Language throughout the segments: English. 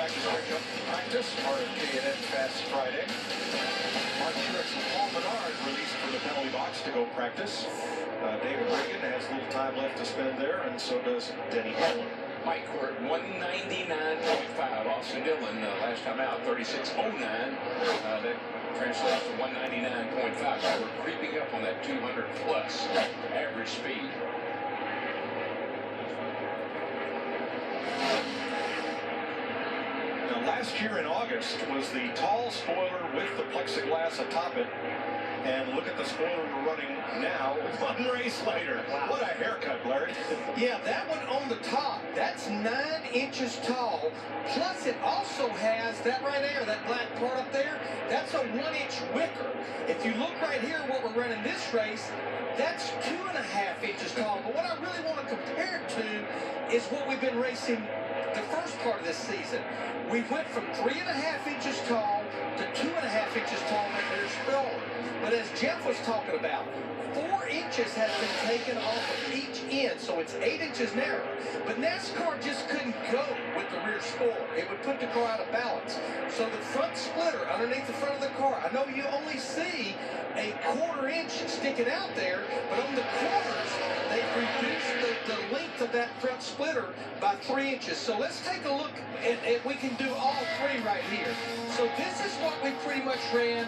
practice pickup practice. RFK&N Fast Friday. Mark Truex and Paul Menard released from the penalty box to go practice. David Reagan has a little time left to spend there, and so does Denny Hamlin. Mike, we're at 199.5. Austin Dillon, last time out, 36.09. That translates to 199.5. So we're creeping up on that 200 plus average speed. Now, last year in August was the tall spoiler with the plexiglass atop it. And look at the spoiler we're running now, one race later. Wow. What a haircut, Larry. Yeah, that one on the top, that's 9 inches tall. Plus, it also has that right there, that black part up there, that's a 1-inch wicker. If you look right here, what we're running this race, that's 2.5 inches tall. But what I really want to compare it to is what we've been racing the first part of this season. We went from 3.5 inches tall to 2.5 inches tall in that rear spoiler. But as Jeff was talking about, 4 inches has been taken off of each end, so it's 8 inches narrower. But NASCAR just couldn't go with the rear spoiler. It would put the car out of balance. So the front splitter underneath the front of the car, I know you only see a 1/4 inch sticking out there, but on the corners, they've reduced the length of that front splitter by 3 inches. So let's take a look at we can do all three right here. So this is what we pretty much ran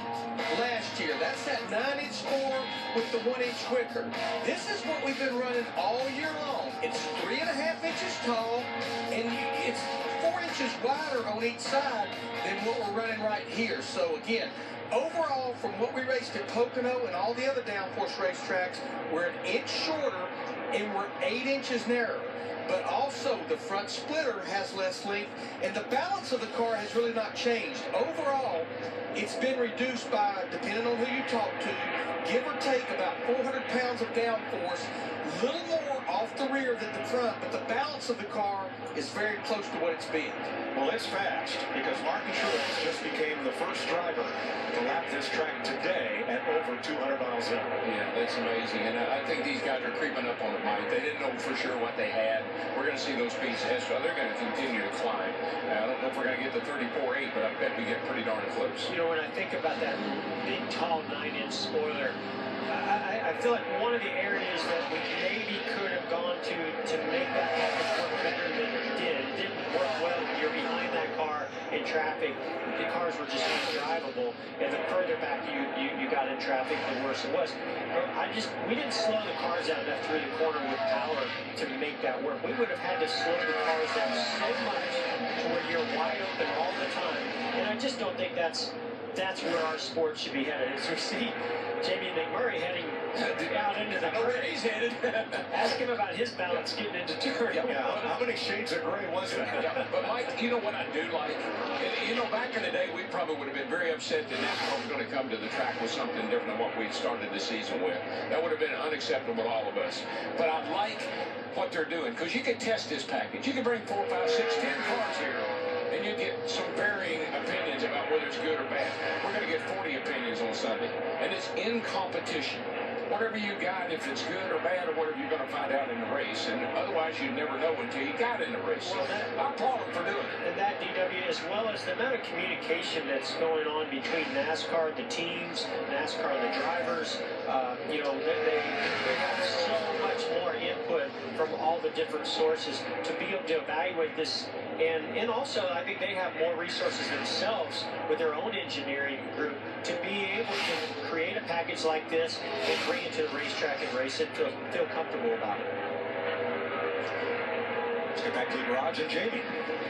last year. That's that 9-inch score with the 1-inch wicker. This is what we've been running all year long. It's 3.5 inches tall, and it's 4 inches wider on each side than what we're running right here. So again, overall, from what we raced at Pocono and all the other downforce racetracks, we're an inch shorter and we're 8 inches narrower. But also, the front splitter has less length, and the balance of the car has really not changed. Overall, it's been reduced by, depending on who you talk to, give or take about 400 pounds of downforce, a little more off the rear than the front, but the balance of the car is very close to what it's been. Well, it's fast because Martin Truex just became the first driver to lap this track today at over 200 miles an hour. Yeah, that's amazing. And I think these guys are creeping up on it, Mike. They didn't know for sure what they had. We're going to see those speeds test. They're going to continue to climb. I don't know if we're going to get the 34.8, but I bet we get pretty darn close. You know, when I think about that big, tall 9-inch spoiler, I feel like one of the areas that we maybe could have gone to make that package work better than it did. It didn't work well when you're behind that car in traffic. The cars were just undrivable, and the further back you got in traffic, the worse it was. But we didn't slow the cars down enough through the corner with power to make that work. We would have had to slow the cars down so much to where you're wide open all the time. And I just don't think that's where our sport should be headed. As we see Jamie McMurray heading out into the where he's headed. Ask him about his balance getting into turn. Yeah, how many shades of gray was that? Yeah, but Mike, you know what I do like? You know, back in the day, we probably would have been very upset that NASCAR was going to come to the track with something different than what we started the season with. That would have been unacceptable to all of us. But I like what they're doing, because you can test this package. You can bring 4, 5, 6, 10 cars here, and you get some varying opinions about whether it's good or bad. We're going to get 40 opinions on Sunday, and it's in competition. Whatever you got, if it's good or bad or whatever, you're going to find out in the race. And otherwise, you'd never know until you got in the race. Well, I applaud them for doing it. And that, DW, as well as the amount of communication that's going on between NASCAR, the teams, NASCAR, the drivers, you know, they have so much more input from all the different sources to be able to evaluate this. And also, I think they have more resources themselves with their own engineering group to be able to create a package like this and bring it to the racetrack and race it, feel comfortable about it. Let's get back to the garage and Jamie.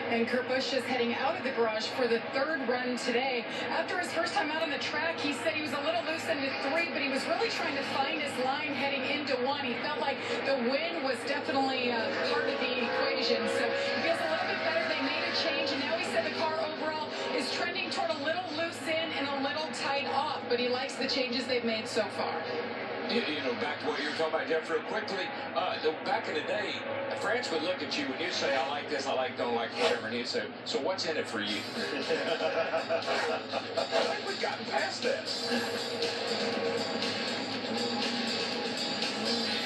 And Kurt Busch is heading out of the garage for the 3rd run today. After his first time out on the track, he said he was a little loose into 3, but he was really trying to find his line heading into 1. He felt like the wind was definitely part of the equation. So he feels a little bit better. They made a change, and now he said the car overall is trending toward a little loose in and a little tight off, but he likes the changes they've made so far. You know, back to what you were talking about, Jeff, real quickly. Back in the day, France would look at you and you'd say, I like this, I like, don't like, whatever. And he'd say, so what's in it for you? I think we've gotten past that.